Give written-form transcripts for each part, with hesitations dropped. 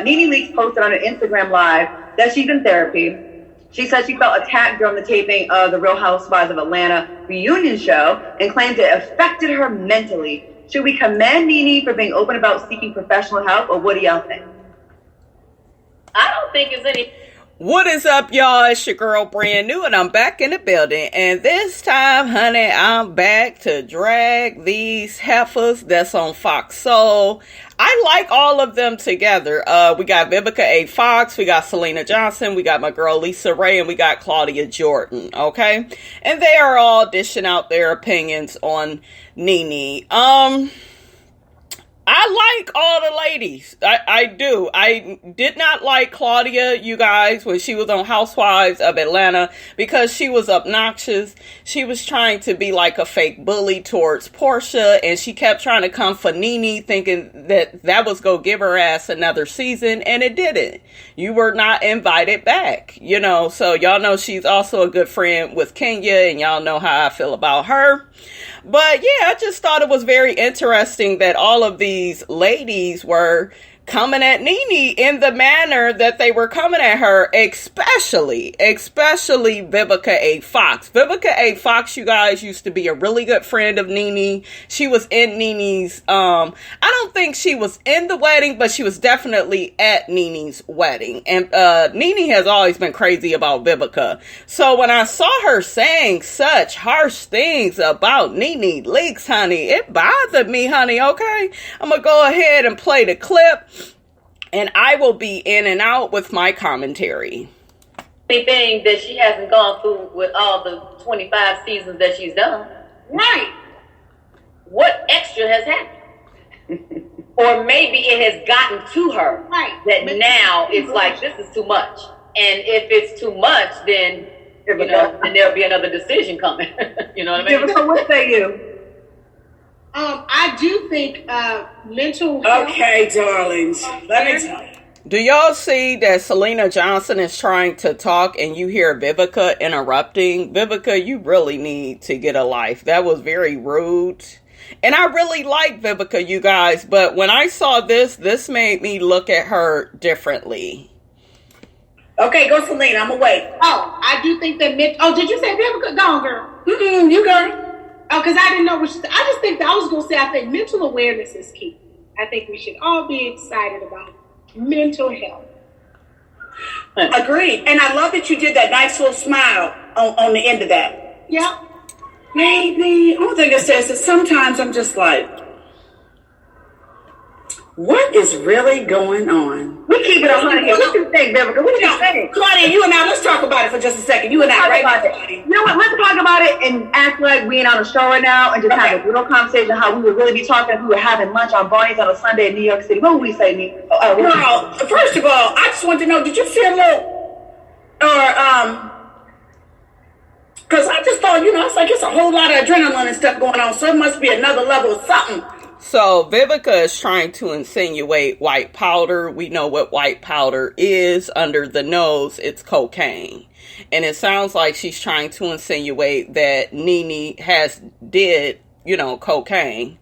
Nene Leakes posted on her Instagram Live that she's in therapy. She said she felt attacked during the taping of the Real Housewives of Atlanta reunion show and claimed it affected her mentally. Should we commend Nene for being open about seeking professional help, or what do y'all think? I don't think it's any... What is up, y'all? It's your girl, Brand New, and I'm back in the building. And this time, honey, I'm back to drag these heifers that's on Fox Soul. I like all of them together. We got Vivica Fox, we got Sylenna Johnson, we got my girl LisaRaye, and we got Claudia Jordan, okay? And they are all dishing out their opinions on Nene. I like all the ladies. I do. I did not like Claudia, you guys, when she was on Housewives of Atlanta because she was obnoxious. She was trying to be like a fake bully towards Portia, and she kept trying to come for Nene thinking that was going to give her ass another season, and it didn't. You were not invited back, you know, so y'all know she's also a good friend with Kenya, and y'all know how I feel about her. But yeah, I just thought it was very interesting that all of these ladies were coming at Nene in the manner that they were coming at her, especially Vivica Fox. Vivica Fox, you guys, used to be a really good friend of Nene. She was in Nene's, I don't think she was in the wedding, but she was definitely at Nene's wedding. And Nene has always been crazy about Vivica. So when I saw her saying such harsh things about Nene Leakes, honey, it bothered me, honey, okay? I'm gonna go ahead and play the clip. And I will be in and out with my commentary. Anything that she hasn't gone through with all the 25 seasons that she's done. Right. What extra has happened? Or maybe it has gotten to her. Right. That now it's like, this is too much. And if it's too much, then, you know, then there'll be another decision coming. You know what I mean? So what say you? I do think mental health... Okay, darlings. Let me tell you. Do y'all see that Sylenna Johnson is trying to talk and you hear Vivica interrupting? Vivica, you really need to get a life. That was very rude. And I really like Vivica, you guys. But when I saw this made me look at her differently. Okay, go Sylenna. I'm going to wait. Oh, I do think that... did you say Vivica? Go on, girl. You go. Oh, because I didn't know what she said. I just think that I was going to say, I think mental awareness is key. I think we should all be excited about mental health. Agreed. And I love that you did that nice little smile on the end of that. Yeah. Maybe. One thing it says is sometimes I'm just like, what is really going on? We keep it 100 here. What you think, Vivica? What you think? Claudia, you and I, let's talk about it for just a second. You and I, right now, Claudia. You know what? Let's talk about it and act like we ain't on a show right now and just have a real conversation how we would really be talking if we were having lunch on Barney's on a Sunday in New York City. What would we say, Nick? Girl, first of all, I just want to know, did you feel because I just thought, you know, it's like it's a whole lot of adrenaline and stuff going on, so it must be another level of something. So Vivica is trying to insinuate white powder. We know what white powder is. Under the nose, it's cocaine. And it sounds like she's trying to insinuate that Nene did, you know, cocaine.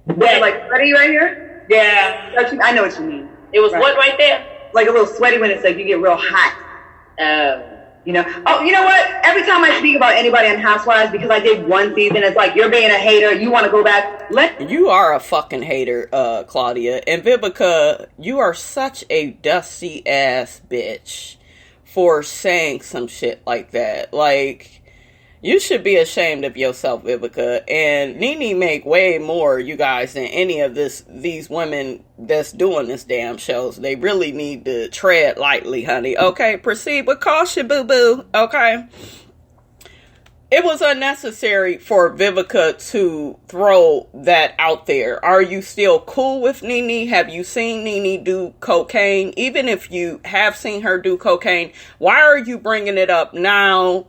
Yeah, like sweaty right here? Yeah. I know what you mean. It was what right there? Like a little sweaty when it's like you get real hot. You know? Oh, you know what? Every time I speak about anybody on Housewives, because I did one season, it's like, you're being a hater, you want to go back. You are a fucking hater, Claudia. And Vivica, you are such a dusty ass bitch for saying some shit like that. Like, you should be ashamed of yourself, Vivica. And Nene make way more, you guys, than any of these women that's doing this damn shows. They really need to tread lightly, honey. Okay, proceed with caution, boo-boo. Okay. It was unnecessary for Vivica to throw that out there. Are you still cool with Nene? Have you seen Nene do cocaine? Even if you have seen her do cocaine, why are you bringing it up now?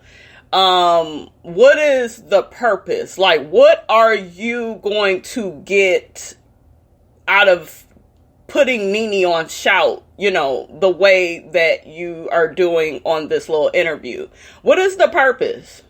What is the purpose? Like, what are you going to get out of putting Nene on shout, you know, the way that you are doing on this little interview? What is the purpose?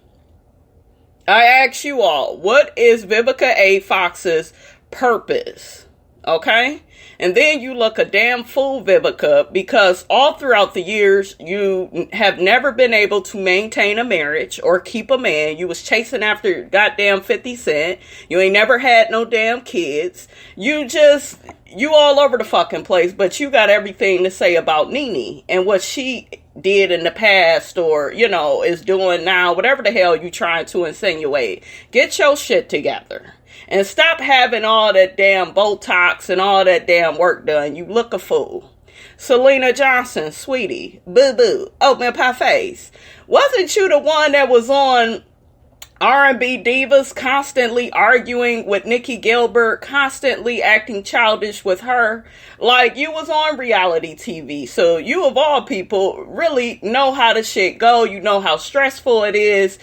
I ask you all, what is Vivica Fox's purpose? Okay? And then you look a damn fool, Vivica, because all throughout the years, you have never been able to maintain a marriage or keep a man. You was chasing after goddamn 50 Cent. You ain't never had no damn kids. You all over the fucking place, but you got everything to say about Nene and what she did in the past or, is doing now, whatever the hell you trying to insinuate. Get your shit together. And stop having all that damn Botox and all that damn work done. You look a fool. Sylenna Johnson, sweetie, boo-boo, oatmeal pie face. Wasn't you the one that was on R&B Divas constantly arguing with Nikki Gilbert, constantly acting childish with her? Like, you was on reality TV. So you, of all people, really know how the shit go. You know how stressful it is.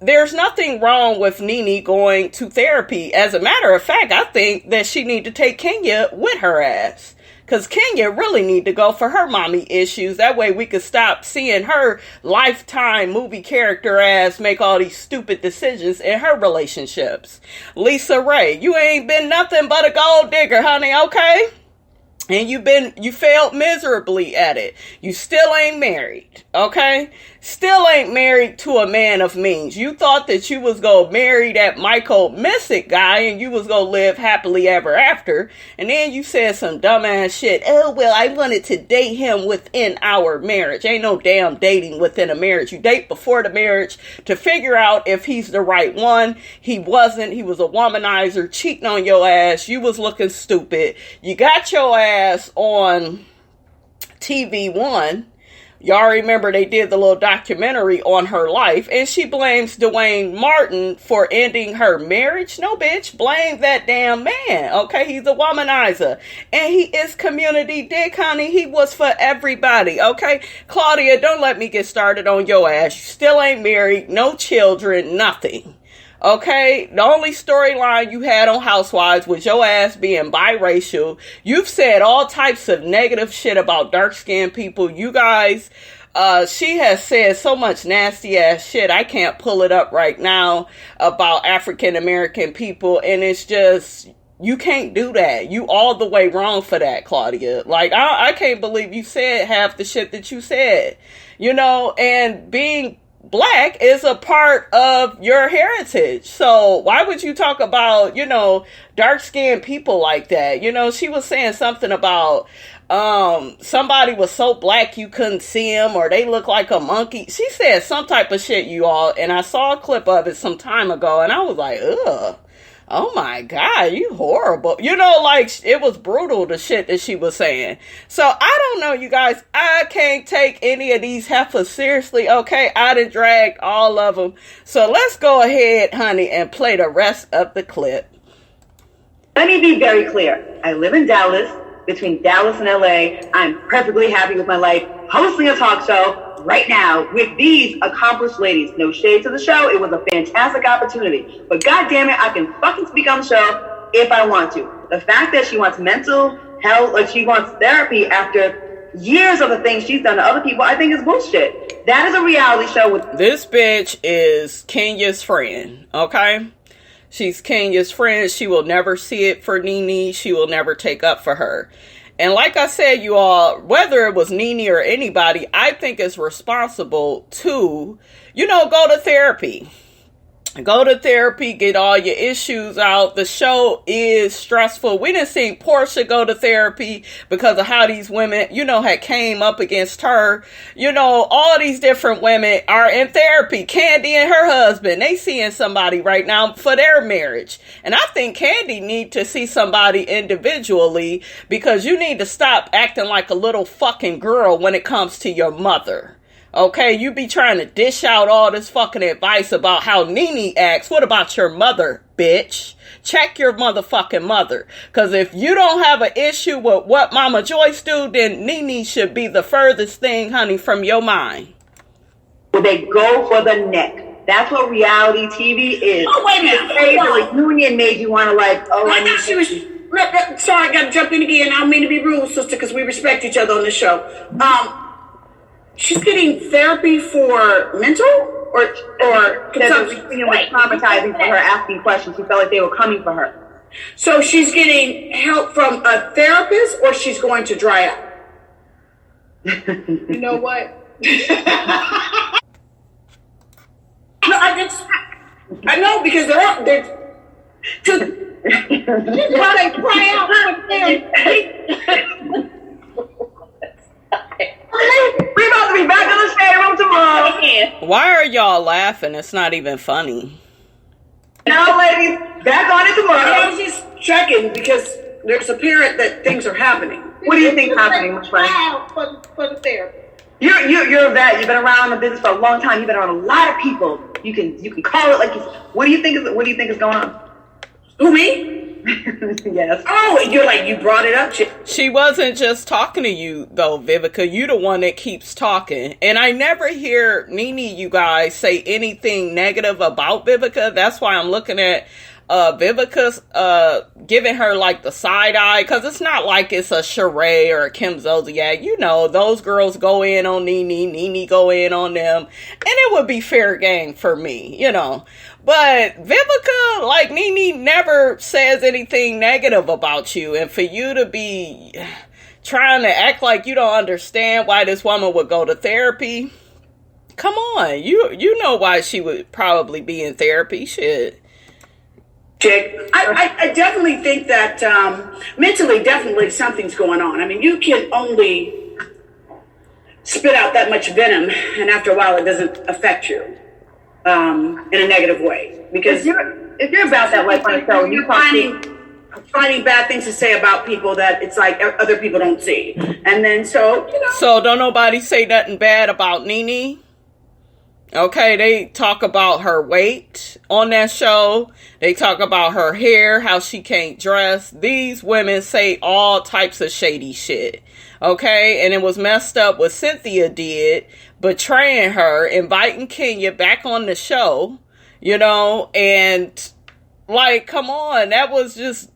There's nothing wrong with Nene going to therapy. As a matter of fact, I think that she need to take Kenya with her ass. Because Kenya really need to go for her mommy issues. That way we could stop seeing her lifetime movie character ass make all these stupid decisions in her relationships. LisaRaye, you ain't been nothing but a gold digger, honey, okay? And you failed miserably at it. You still ain't married, okay? Still ain't married to a man of means. You thought that you was gonna marry that Michael Missick guy and you was gonna live happily ever after. And then you said some dumbass shit. Oh, well, I wanted to date him within our marriage. Ain't no damn dating within a marriage. You date before the marriage to figure out if he's the right one. He wasn't. He was a womanizer cheating on your ass. You was looking stupid. You got your ass on TV One. Y'all remember they did the little documentary on her life, and she blames Dwayne Martin for ending her marriage. No, bitch, blame that damn man, okay? He's a womanizer, and he is community dick, honey. He was for everybody, okay? Claudia, don't let me get started on your ass. You still ain't married, no children, nothing. Okay, the only storyline you had on Housewives was your ass being biracial. You've said all types of negative shit about dark-skinned people. You guys, she has said so much nasty ass shit. I can't pull it up right now about African-American people. And it's just, you can't do that. You all the way wrong for that, Claudia. Like, I can't believe you said half the shit that you said. And being Black is a part of your heritage. So why would you talk about, dark-skinned people like that? She was saying something about somebody was so black you couldn't see him or they look like a monkey. She said some type of shit, you all, and I saw a clip of it some time ago and I was like, ugh. Oh my God, you horrible. It was brutal, the shit that she was saying. So I don't know, you guys. I can't take any of these heifers seriously, okay? I done dragged all of them. So let's go ahead, honey, and play the rest of the clip. Let me be very clear. I live in Dallas. Between Dallas and LA, I'm perfectly happy with my life, hosting a talk show right now with these accomplished ladies. No shade to the show. It was a fantastic opportunity. But goddamn it, I can fucking speak on the show if I want to. The fact that she wants mental health, like she wants therapy after years of the things she's done to other people, I think is bullshit. That is a reality show with... This bitch is Kenya's friend, okay? She's Kenya's friend. She will never see it for Nene. She will never take up for her. And like I said, you all, whether it was Nene or anybody, I think it's responsible to, go to therapy. Go to therapy, get all your issues out. The show is stressful. We didn't see Portia go to therapy because of how these women, had came up against her. All these different women are in therapy. Candy and her husband, they seeing somebody right now for their marriage. And I think Candy need to see somebody individually because you need to stop acting like a little fucking girl when it comes to your mother. Okay, you be trying to dish out all this fucking advice about how Nene acts. What about your mother, bitch? Check your motherfucking mother. Because if you don't have an issue with what Mama Joyce do, then Nene should be the furthest thing, honey, from your mind. They go for the neck. That's what reality TV is. Oh, wait a minute. The union made you want to I thought she was... Sorry, I got to jump in again. I don't mean to be rude, sister, because we respect each other on this show. She's getting therapy for mental or because the union was traumatizing for her asking questions. She felt like they were coming for her. So she's getting help from a therapist, or she's going to dry up? You know what? No, I know, because they're Why they cry out for them? We about to be back in the shade room tomorrow. Why are y'all laughing? It's not even funny. Now, ladies, back on it I tomorrow. was just checking because there's apparent that things are happening. What do you think is happening, my friend? Cry out for the therapy. You're a vet. You've been around the business for a long time. You've been around a lot of people. You can call it like you. What do you think is going on? Who, me? Yes. Oh, you brought it up. She wasn't just talking to you, though, Vivica. You the one that keeps talking. And I never hear Nene, you guys, say anything negative about Vivica. That's why I'm looking at Vivica's giving her like the side eye, because it's not like it's a LisaRaye or a Kim Zolciak. You know, those girls go in on Nene go in on them, and it would be fair game for me, you know. But Vivica, like Nene, never says anything negative about you, and for you to be trying to act like you don't understand why this woman would go to therapy, come on, you know why she would probably be in therapy. Shit. Chick, I definitely think that mentally, definitely something's going on. I mean, you can only spit out that much venom, and after a while, it doesn't affect you in a negative way. Because if you're about that life on the show, you're finding bad things to say about people that it's like other people don't see, and then so don't nobody say nothing bad about Nene. Okay, they talk about her weight on that show. They talk about her hair, how she can't dress. These women say all types of shady shit. Okay, and it was messed up what Cynthia did, betraying her, inviting Kenya back on the show, you know, and like, come on, that was just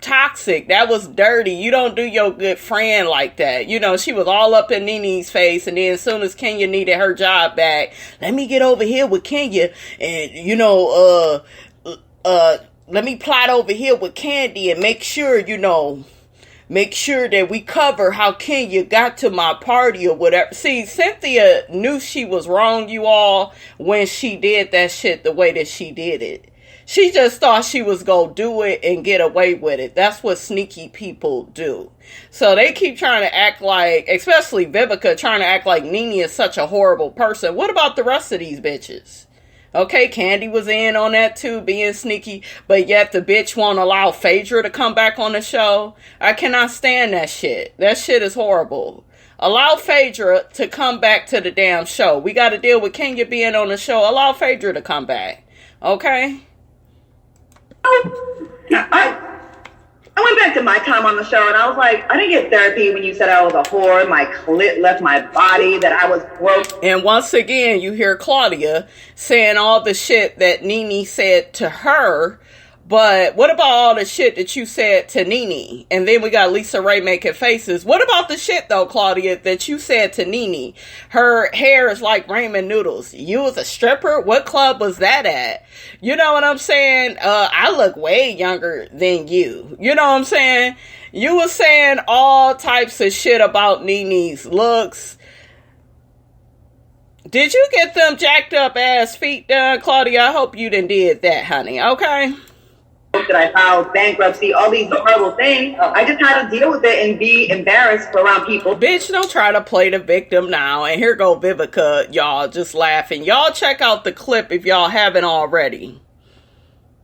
toxic. That was dirty. You don't do your good friend like that. You know, she was all up in Nene's face, and then as soon as Kenya needed her job back, let me get over here with Kenya, and you know, let me plot over here with Candy and make sure that we cover how Kenya got to my party or whatever. See, Cynthia knew she was wrong, you all, when she did that shit the way that she did it. She just thought she was going to do it and get away with it. That's what sneaky people do. So they keep trying to act like, especially Vivica, trying to act like Nene is such a horrible person. What about the rest of these bitches? Okay, Candy was in on that too, being sneaky, but yet the bitch won't allow Phaedra to come back on the show. I cannot stand that shit. That shit is horrible. Allow Phaedra to come back to the damn show. We got to deal with Kenya being on the show. Allow Phaedra to come back. Okay? I went back to my time on the show, and I was like, I didn't get therapy when you said I was a whore, my clit left my body, that I was broke. And once again, you hear Claudia saying all the shit that Nene said to her. But what about all the shit that you said to Nene? And then we got LisaRaye making faces. What about the shit, though, Claudia, that you said to Nene? Her hair is like ramen noodles. You was a stripper? What club was that at? You know what I'm saying? I look way younger than you. You know what I'm saying? You were saying all types of shit about Nene's looks. Did you get them jacked up ass feet done, Claudia? I hope you done did that, honey. Okay? That I filed bankruptcy, all these horrible things. I just had to deal with it and be embarrassed around people. Bitch, don't try to play the victim now. And here go Vivica, y'all, just laughing. Y'all check out the clip if y'all haven't already.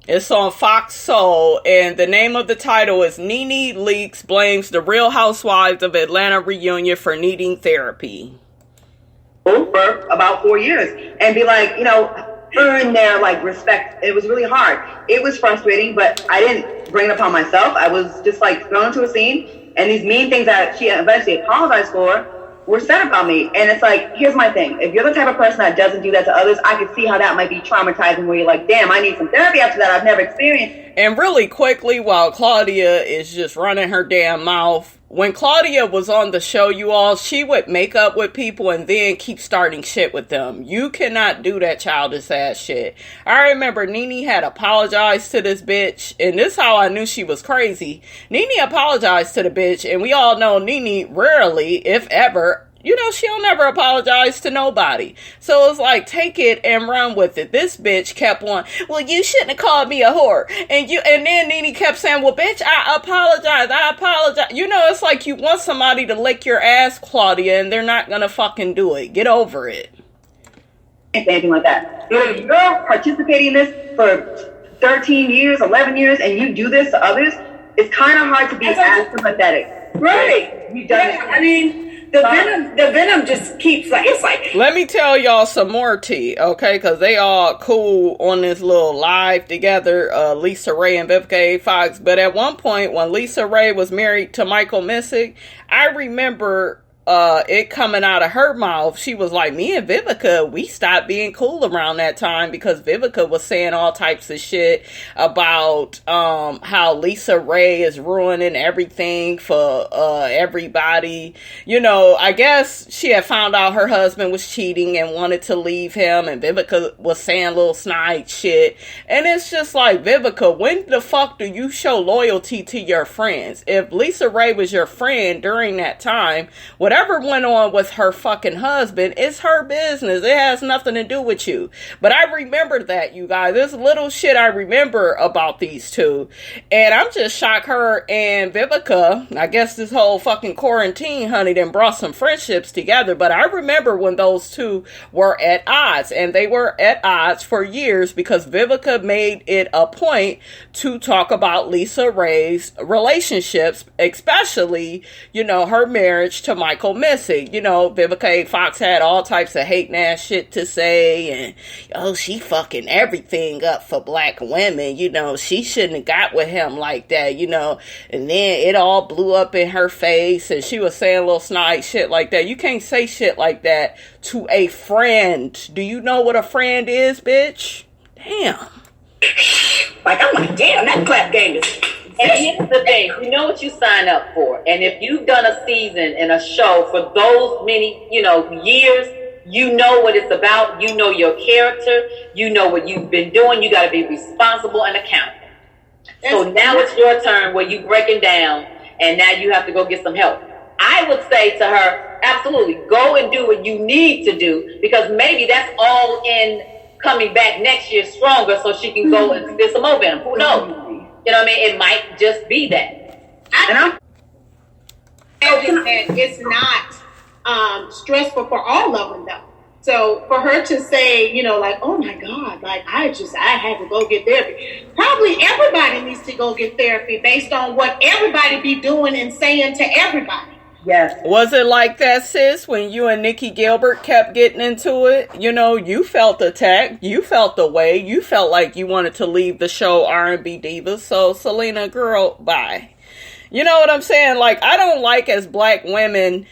It's on Fox Soul, and the name of the title is Nene Leakes Blames the Real Housewives of Atlanta Reunion for Needing Therapy. For about 4 years. And be like, you know, earn their like respect. It was really hard. It was frustrating, but I didn't bring it upon myself. I was just like thrown into a scene, and these mean things that she eventually apologized for were said about me. And it's like, here's my thing. If you're the type of person that doesn't do that to others, I could see how that might be traumatizing, where you're like, damn, I need some therapy after that. I've never experienced. And really quickly, while Claudia is just running her damn mouth, when Claudia was on the show, you all, she would make up with people and then keep starting shit with them. You cannot do that childish ass shit. I remember Nene had apologized to this bitch, and this is how I knew she was crazy. Nene apologized to the bitch, and we all know Nene rarely, if ever, you know, she'll never apologize to nobody. So it's like, take it and run with it. This bitch kept on, well, you shouldn't have called me a whore. And then Nene kept saying, well, bitch, I apologize. You know, it's like you want somebody to lick your ass, Claudia, and they're not gonna fucking do it. Get over it. Anything like that. If you're participating in this for 13 years, 11 years, and you do this to others, it's kind of hard to be as sympathetic. Right. You've done it. I mean, the venom just keeps like, it's like. Let me tell y'all some more tea, okay? Because they all cool on this little live together, LisaRaye and Vivica Fox. But at one point, when LisaRaye was married to Michael Missick, I remember it coming out of her mouth. She was like, me and Vivica, we stopped being cool around that time because Vivica was saying all types of shit about how LisaRaye is ruining everything for everybody. You know, I guess she had found out her husband was cheating and wanted to leave him, and Vivica was saying little snide shit. And it's just like, Vivica, when the fuck do you show loyalty to your friends? If LisaRaye was your friend during that time, whatever went on with her fucking husband, it's her business. It has nothing to do with you. But I remember that, you guys. There's little shit I remember about these two. And I'm just shocked her and Vivica, I guess this whole fucking quarantine, honey, then brought some friendships together. But I remember when those two were at odds. And they were at odds for years because Vivica made it a point to talk about LisaRaye's relationships, especially, you know, her marriage to Michael Missick. You know, Vivica Fox had all types of hating ass shit to say, and oh, she fucking everything up for black women. You know, she shouldn't have got with him like that, you know, and then it all blew up in her face, and she was saying little snide shit like that. You can't say shit like that to a friend. Do you know what a friend is, bitch? Damn. Like, I'm like, damn, that clap game is. And here's the thing, you know what you sign up for. And if you've done a season and a show for those many, you know, years, you know what it's about. You know your character. You know what you've been doing. You got to be responsible and accountable. So now it's your turn where you breaking down, and now you have to go get some help. I would say to her, absolutely, go and do what you need to do, because maybe that's all in coming back next year stronger so she can go and get some more venom. Who knows? You know what I mean? It might just be that. I think that it's not stressful for all of them, though. So for her to say, you know, like, oh my God, like I had to go get therapy. Probably everybody needs to go get therapy based on what everybody be doing and saying to everybody. Yes. Was it like that, sis, when you and Nikki Gilbert kept getting into it? You know, you felt attacked. You felt the way. You felt like you wanted to leave the show R&B Divas. So, Sylenna, girl, bye. You know what I'm saying? Like, I don't like, as black women,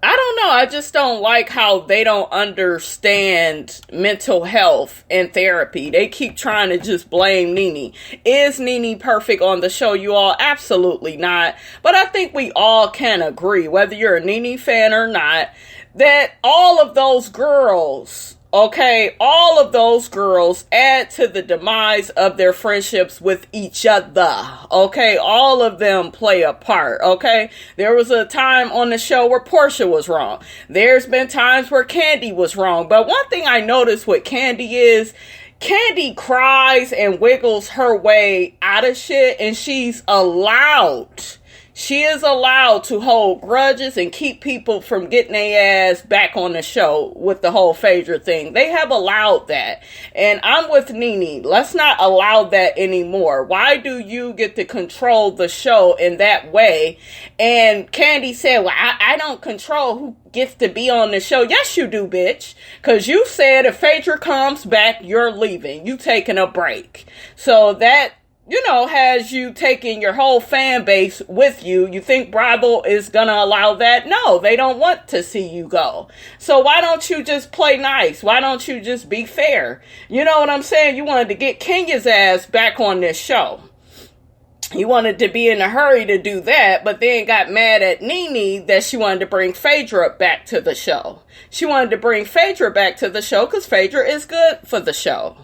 I don't know. I just don't like how they don't understand mental health and therapy. They keep trying to just blame Nene. Is Nene perfect on the show, you all? Absolutely not. But I think we all can agree, whether you're a Nene fan or not, that all of those girls, okay, all of those girls add to the demise of their friendships with each other, okay? All of them play a part, okay? There was a time on the show where Portia was wrong. There's been times where Candy was wrong. But one thing I noticed with Candy is Candy cries and wiggles her way out of shit, and she's allowed. She is allowed to hold grudges and keep people from getting their ass back on the show with the whole Phaedra thing. They have allowed that. And I'm with Nene. Let's not allow that anymore. Why do you get to control the show in that way? And Candy said, well, I don't control who gets to be on the show. Yes, you do, bitch. Because you said if Phaedra comes back, you're leaving. You taking a break. So that, you know, has you taking your whole fan base with you. You think Bravo is gonna allow that? No, they don't want to see you go. So why don't you just play nice? Why don't you just be fair? You know what I'm saying? You wanted to get Kenya's ass back on this show. He wanted to be in a hurry to do that, but then got mad at Nene that she wanted to bring Phaedra back to the show. She wanted to bring Phaedra back to the show because Phaedra is good for the show.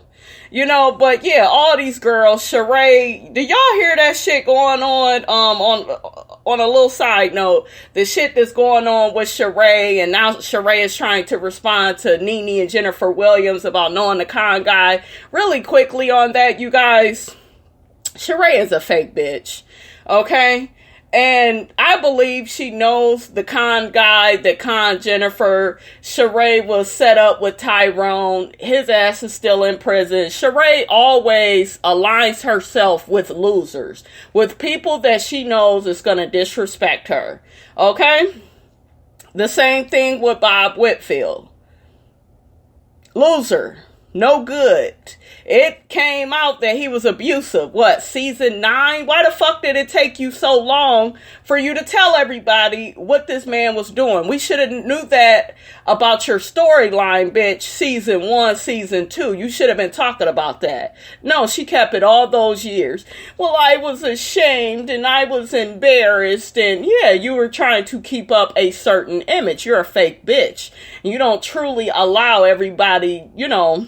You know, but yeah, all these girls, LisaRaye, do y'all hear that shit going on a little side note, the shit that's going on with LisaRaye, and now LisaRaye is trying to respond to Nene and Jennifer Williams about knowing the con guy. Really quickly on that, you guys, LisaRaye is a fake bitch, okay? And I believe she knows the con guy that conned Jennifer. LisaRaye was set up with Tyrone. His ass is still in prison. LisaRaye always aligns herself with losers, with people that she knows is going to disrespect her, okay? The same thing with Bob Whitfield. Loser. No good. It came out that he was abusive. What, season 9? Why the fuck did it take you so long for you to tell everybody what this man was doing? We should have knew that about your storyline, bitch. Season 1, season 2. You should have been talking about that. No, she kept it all those years. Well, I was ashamed and I was embarrassed. And yeah, you were trying to keep up a certain image. You're a fake bitch. You don't truly allow everybody, you know,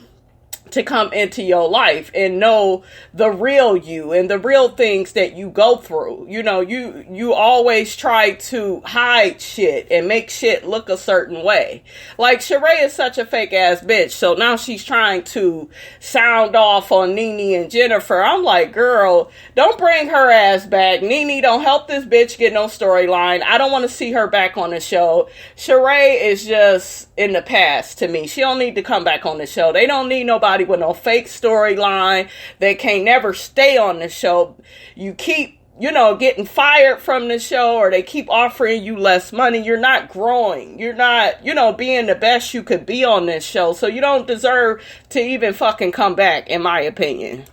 to come into your life and know the real you and the real things that you go through. You know, you always try to hide shit and make shit look a certain way. Like, LisaRaye is such a fake ass bitch, so now she's trying to sound off on Nene and Jennifer. I'm like, girl, don't bring her ass back. Nene, don't help this bitch get no storyline. I don't want to see her back on the show. LisaRaye is just in the past to me. She don't need to come back on the show. They don't need nobody with no fake storyline. They can't never stay on the show. You keep, you know, getting fired from the show, or they keep offering you less money. You're not growing. You're not, you know, being the best you could be on this show. So you don't deserve to even fucking come back, in my opinion.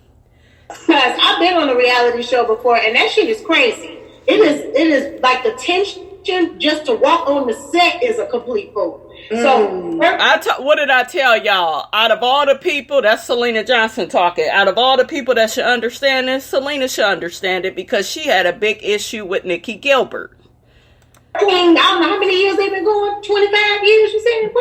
Because I've been on a reality show before, and that shit is crazy. It is like the tension just to walk on the set is a complete fool. So what did I tell y'all? Out of all the people, that's Sylenna Johnson talking. Out of all the people that should understand this, Sylenna should understand it because she had a big issue with Nikki Gilbert. I don't know how many years they've been going. 25 years, you said?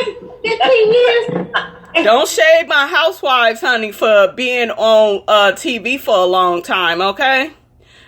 15 years? Don't shade my housewives, honey, for being on TV for a long time, okay?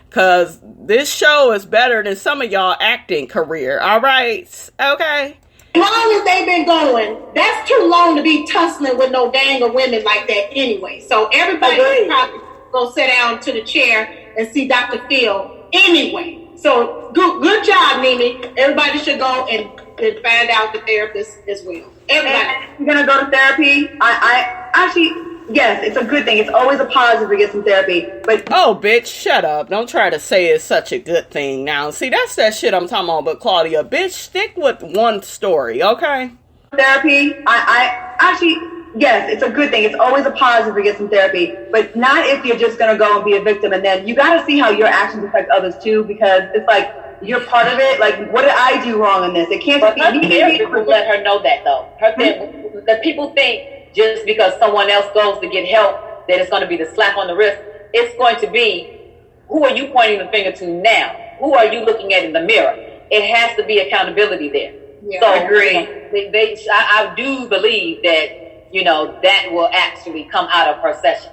Because this show is better than some of y'all acting career, all right? Okay? As long as they've been going, that's too long to be tussling with no gang of women like that anyway. So everybody probably go sit down to the chair and see Dr. Phil anyway. So good job, Nene. Everybody should go and find out the therapist as well. Everybody. You're going to go to therapy? I actually, yes, it's a good thing. It's always a positive to get some therapy. But oh, bitch, shut up. Don't try to say it's such a good thing now. See, that's that shit I'm talking about. But Claudia, bitch, stick with one story, okay? Therapy, I actually, yes, it's a good thing. It's always a positive to get some therapy. But not if you're just going to go and be a victim. And then you got to see how your actions affect others, too. Because it's like, you're part of it. Like, what did I do wrong in this? It can't but be her me. therapist let her know that, though. Her therapist, that people think just because someone else goes to get help that it's going to be the slap on the wrist. It's going to be, who are you pointing the finger to now? Who are you looking at in the mirror? It has to be accountability there. Yeah, so I agree. I do believe that, you know, that will actually come out of her session.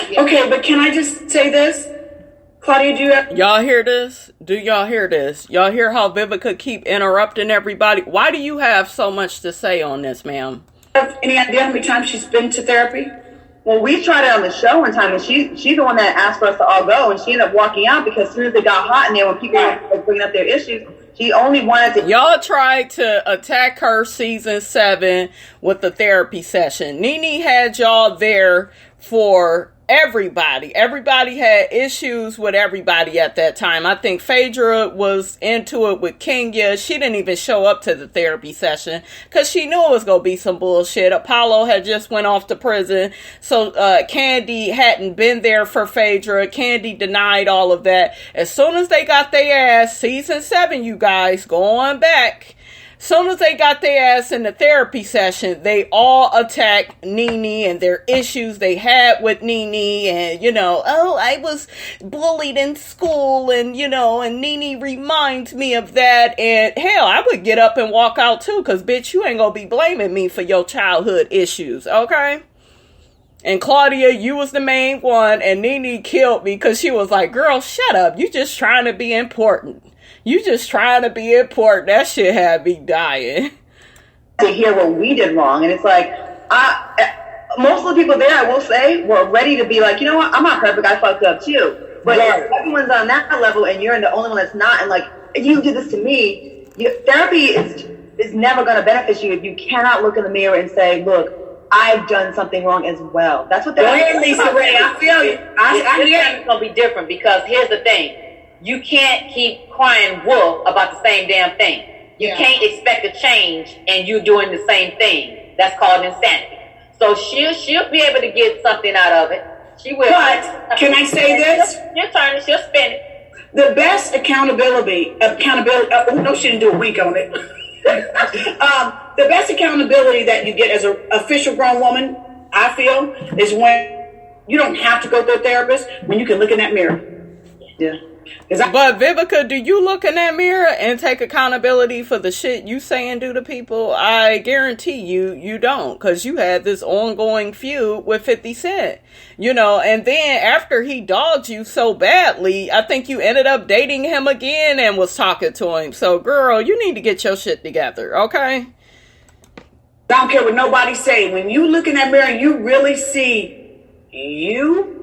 Yeah. Okay, but can I just say this? Claudia, do you have... Y'all hear this? Do y'all hear this? Y'all hear how Vivica keep interrupting everybody? Why do you have so much to say on this, ma'am? Any idea how many times she's been to therapy? Well, we tried it on the show one time, and she's the one that asked for us to all go, and she ended up walking out because as soon as it got hot in there, when people were bringing up their issues, she only wanted to... Y'all tried to attack her season 7 with the therapy session. Nene had y'all there for everybody. Everybody had issues with everybody at that time. I think Phaedra was into it with Kenya. She didn't even show up to the therapy session because she knew it was going to be some bullshit. Apollo had just went off to prison. So Candy hadn't been there for Phaedra. Candy denied all of that. As soon as they got their ass, season 7, you guys, going back, Soon as they got their ass in the therapy session, they all attacked Nene and their issues they had with Nene, and, you know, oh, I was bullied in school, and, you know, and Nene reminds me of that, and hell, I would get up and walk out too, because bitch, you ain't gonna be blaming me for your childhood issues, okay? And Claudia, you was the main one, and Nene killed me because she was like, girl, shut up, you just trying to be important. You just trying to be important. That shit had me dying. To hear what we did wrong. And it's like, most of the people there, I will say, were ready to be like, you know what, I'm not perfect, I fucked up too. But if everyone's on that level and you're the only one that's not, and like, if you did this to me, therapy is never going to benefit you if you cannot look in the mirror and say, look, I've done something wrong as well. That's what therapy is. LisaRaye, I feel you. It's going to be different because here's the thing. You can't keep crying wolf about the same damn thing. You can't expect a change and you doing the same thing. That's called insanity. So she'll be able to get something out of it. She will. But can I say this? She'll turn it. She'll spin it. The best accountability. No, she didn't do a week on it. The best accountability that you get as an official grown woman, I feel, is when you don't have to go to a therapist, when you can look in that mirror. Yeah. But Vivica, do you look in that mirror and take accountability for the shit you say and do to people? I guarantee you don't, because you had this ongoing feud with 50 Cent, you know, and then after he dogged you so badly, I think you ended up dating him again and was talking to him. So girl, you need to get your shit together, okay? I don't care what nobody say. When you look in that mirror and you really see you,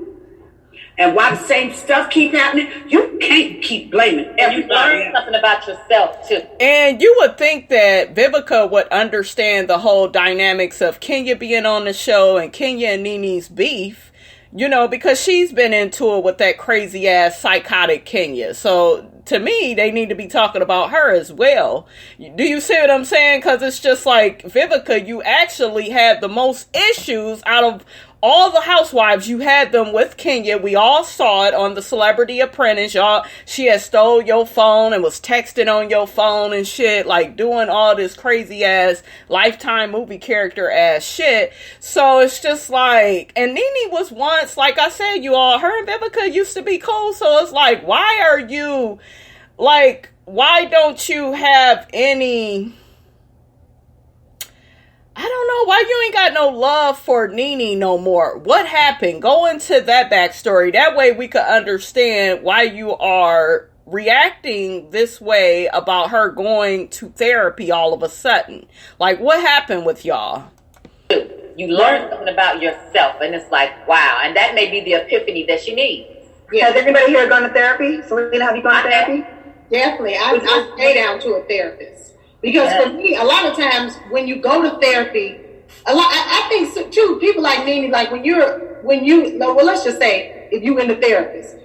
and why the same stuff keep happening, you can't keep blaming everybody. You learn something about yourself too. And you would think that Vivica would understand the whole dynamics of Kenya being on the show and Kenya and Nene's beef, you know, because she's been into it with that crazy ass psychotic Kenya. So to me, they need to be talking about her as well. Do you see what I'm saying? Because it's just like, Vivica, you actually had the most issues out of all the housewives. You had them with Kenya. We all saw it on the Celebrity Apprentice. Y'all, she had stole your phone and was texting on your phone and shit, like doing all this crazy ass Lifetime movie character ass shit. So it's just like, and Nene was once, like I said, you all, her and Vivica used to be cool. So it's like, why are you, like, why don't you have any, I don't know why you ain't got no love for Nene no more. What happened? Go into that backstory. That way we could understand why you are reacting this way about her going to therapy all of a sudden. Like, what happened with y'all? You learn something about yourself, and it's like, wow. And that may be the epiphany that she needs. Yeah. Has anybody here gone to therapy? Sylenna, have you gone to therapy? Definitely. I stay down to a therapist. Because for me, a lot of times when you go to therapy, I think so too, people like Nene, like let's just say, if you in the therapist,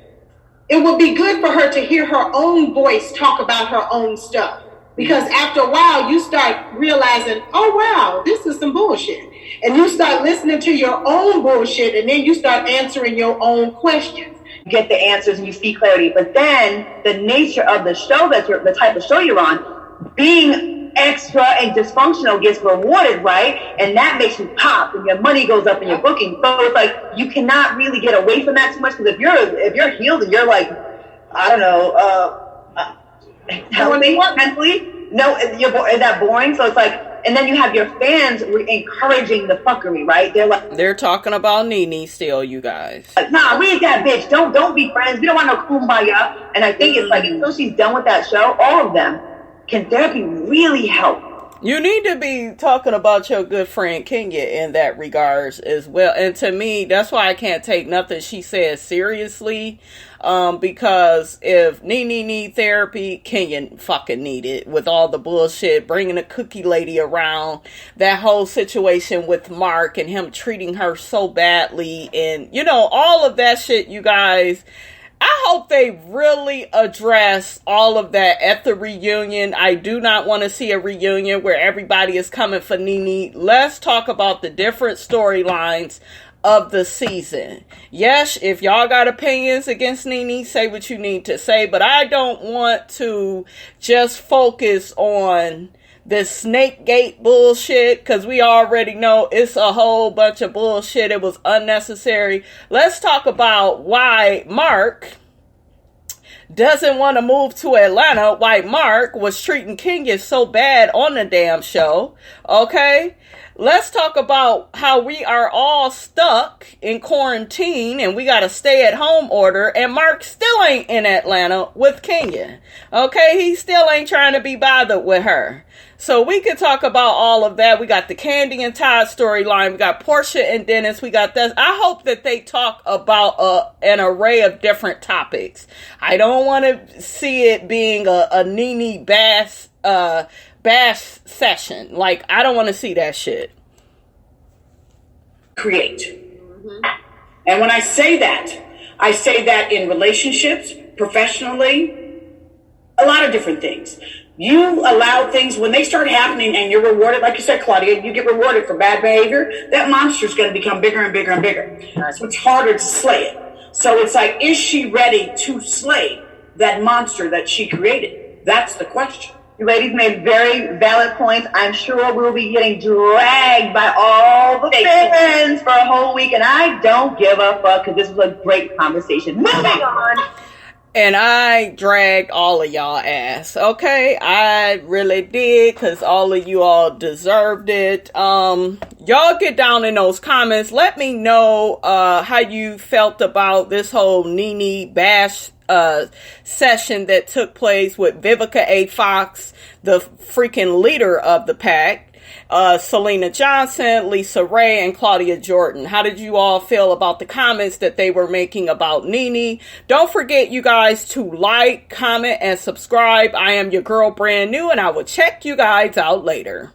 it would be good for her to hear her own voice talk about her own stuff. Because after a while, you start realizing, oh, wow, this is some bullshit. And you start listening to your own bullshit, and then you start answering your own questions. You get the answers and you see clarity. But then the nature of the show the type of show you're on, being extra and dysfunctional gets rewarded, right? And that makes you pop, and your money goes up in your booking. So it's like you cannot really get away from that too much, because if you're healed and you're like, I don't know, healthy mentally, no, is that boring? So it's like, and then you have your fans encouraging the fuckery, right? They're talking about Nene still, you guys. Nah, we ain't that bitch. Don't be friends. We don't want no kumbaya. And I think it's like, until she's done with that show, all of them, can therapy really help? You need to be talking about your good friend Kenya in that regards as well. And to me, that's why I can't take nothing she says seriously. Because if Nene need therapy, Kenya fucking need it. With all the bullshit, bringing a cookie lady around, that whole situation with Mark and him treating her so badly, and you know, all of that shit, you guys. I hope they really address all of that at the reunion. I do not want to see a reunion where everybody is coming for Nene. Let's talk about the different storylines of the season. Yes, if y'all got opinions against Nene, say what you need to say, but I don't want to just focus on this snake gate bullshit, because we already know it's a whole bunch of bullshit. It was unnecessary. Let's talk about why Mark doesn't want to move to Atlanta, why Mark was treating Kenya so bad on the damn show. Okay? Let's talk about how we are all stuck in quarantine and we got a stay at home order and Mark still ain't in Atlanta with Kenya. Okay? He still ain't trying to be bothered with her. So we could talk about all of that. We got the Candy and Todd storyline. We got Portia and Dennis. We got this. I hope that they talk about an array of different topics. I don't want to see it being a Nene bash session. Like, I don't want to see that shit. Create. And when I say that in relationships, professionally, a lot of different things. You allow things, when they start happening and you're rewarded, like you said, Claudia, you get rewarded for bad behavior, that monster is going to become bigger and bigger and bigger. So it's harder to slay it. So it's like, is she ready to slay that monster that she created? That's the question. You ladies made very valid points. I'm sure we'll be getting dragged by all the fans for a whole week, and I don't give a fuck because this was a great conversation. Moving on. And I dragged all of y'all ass, okay? I really did, because all of you all deserved it. Y'all get down in those comments. Let me know how you felt about this whole Nene bash session that took place with Vivica Fox, the freaking leader of the pack. Sylenna Johnson, LisaRaye, and Claudia Jordan. How did you all feel about the comments that they were making about Nene? Don't forget, you guys, to like, comment, and subscribe. I am your girl, Brand New, and I will check you guys out later.